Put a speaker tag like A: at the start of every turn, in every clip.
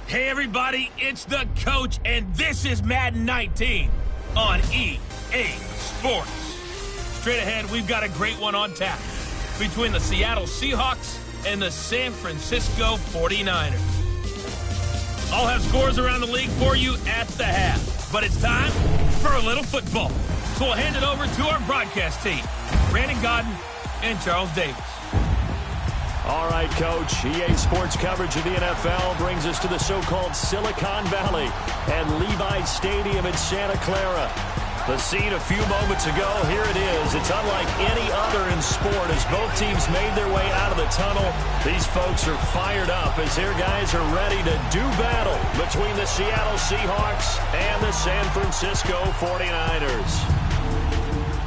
A: Hey everybody, it's the coach, and this is Madden 19 on EA Sports. Straight ahead, we've got a great one on tap between the Seattle Seahawks and the San Francisco 49ers. I'll have scores around the league for you at the half, but it's time for a little football. So we'll hand it over to our broadcast team, Brandon Godden and Charles Davis.
B: All right, Coach. EA Sports coverage of the NFL brings us to the so-called Silicon Valley and Levi Stadium in Santa Clara. The scene a few moments ago, here it is. It's unlike any other in sport as both teams made their way out of the tunnel. These folks are fired up as their guys are ready to do battle between the Seattle Seahawks and the San Francisco 49ers.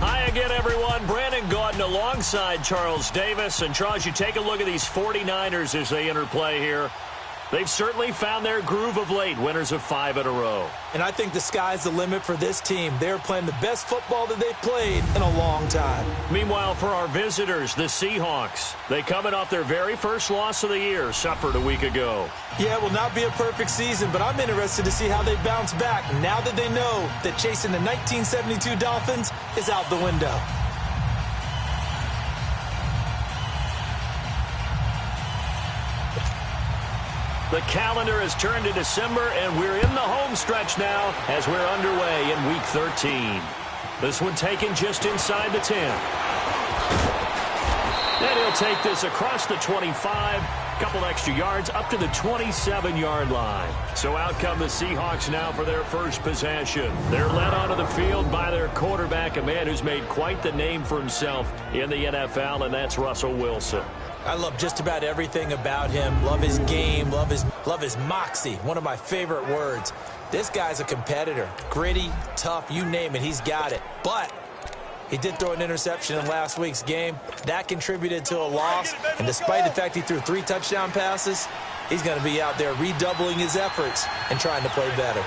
B: Hi again, everyone. Brandon Gaudin alongside Charles Davis. And, Charles, you take a look at these 49ers as they interplay here. They've certainly found their groove of late, winners of 5 in a row.
C: And I think the sky's the limit for this team. They're playing the best football that they've played in a long time.
B: Meanwhile, for our visitors, the Seahawks, they coming off their very first loss of the year, suffered a week ago.
C: Yeah, it will not be a perfect season, but I'm interested to see how they bounce back now that they know that chasing the 1972 Dolphins is out the window.
B: The calendar has turned to December, and we're in the home stretch now as we're underway in Week 13. This one taken just inside the 10. And he'll take this across the 25, couple extra yards up to the 27-yard line. So out come the Seahawks now for their first possession. They're led onto the field by their quarterback, a man who's made quite the name for himself in the NFL, and that's Russell Wilson.
C: I love just about everything about him. Love his game, love his moxie, one of my favorite words. This guy's a competitor. Gritty, tough, you name it, he's got it. But he did throw an interception in last week's game. That contributed to a loss. And despite the fact he threw 3 touchdown passes, he's going to be out there redoubling his efforts and trying to play better.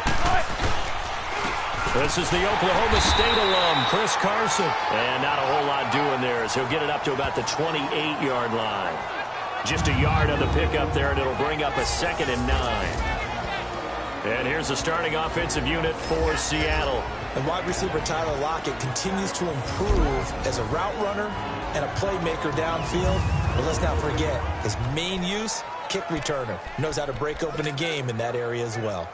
B: This is the Oklahoma State alum, Chris Carson. And not a whole lot doing there as he'll get it up to about the 28-yard line. Just a yard on the pickup there, and it'll bring up a 2nd and 9. And here's the starting offensive unit for Seattle.
C: And wide receiver Tyler Lockett continues to improve as a route runner and a playmaker downfield. But let's not forget, his main use, kick returner. Knows how to break open a game in that area as well.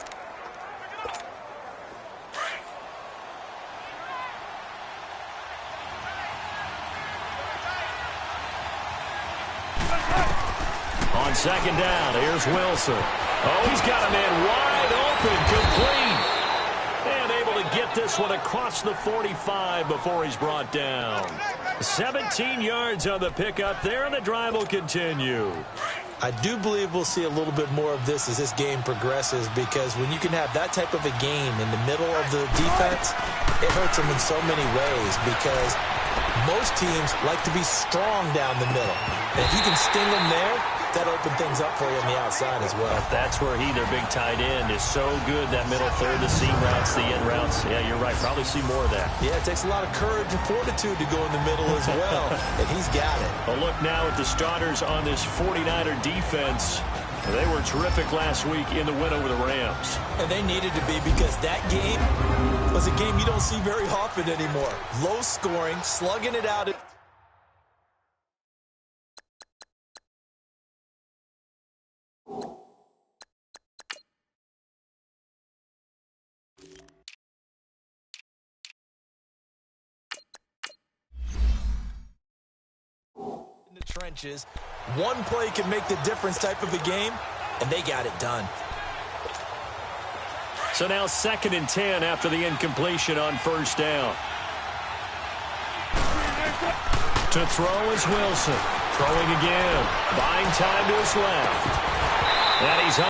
B: On 2nd down, here's Wilson. Oh, he's got a man wide open, complete. And able to get this one across the 45 before he's brought down. 17 yards on the pickup there, and the drive will continue.
C: I do believe we'll see a little bit more of this as this game progresses, because when you can have that type of a gain in the middle of the defense, it hurts them in so many ways, because most teams like to be strong down the middle. And if you can sting them there, that'll open things up for you on the outside as well.
B: That's where their big tight end, is so good, that middle third, the seam routes, the end routes. Yeah, you're right. Probably see more of that.
C: Yeah, it takes a lot of courage and fortitude to go in the middle as well, and he's got it.
B: A look now at the starters on this 49er defense. They were terrific last week in the win over the Rams.
C: And they needed to be, because that game was a game you don't see very often anymore. Low scoring, slugging it out. In the trenches, one play can make the difference type of a game, and they got it done.
B: So now 2nd and 10 after the incompletion on 1st down. To throw is Wilson. Throwing again. Buying time to his left. And he's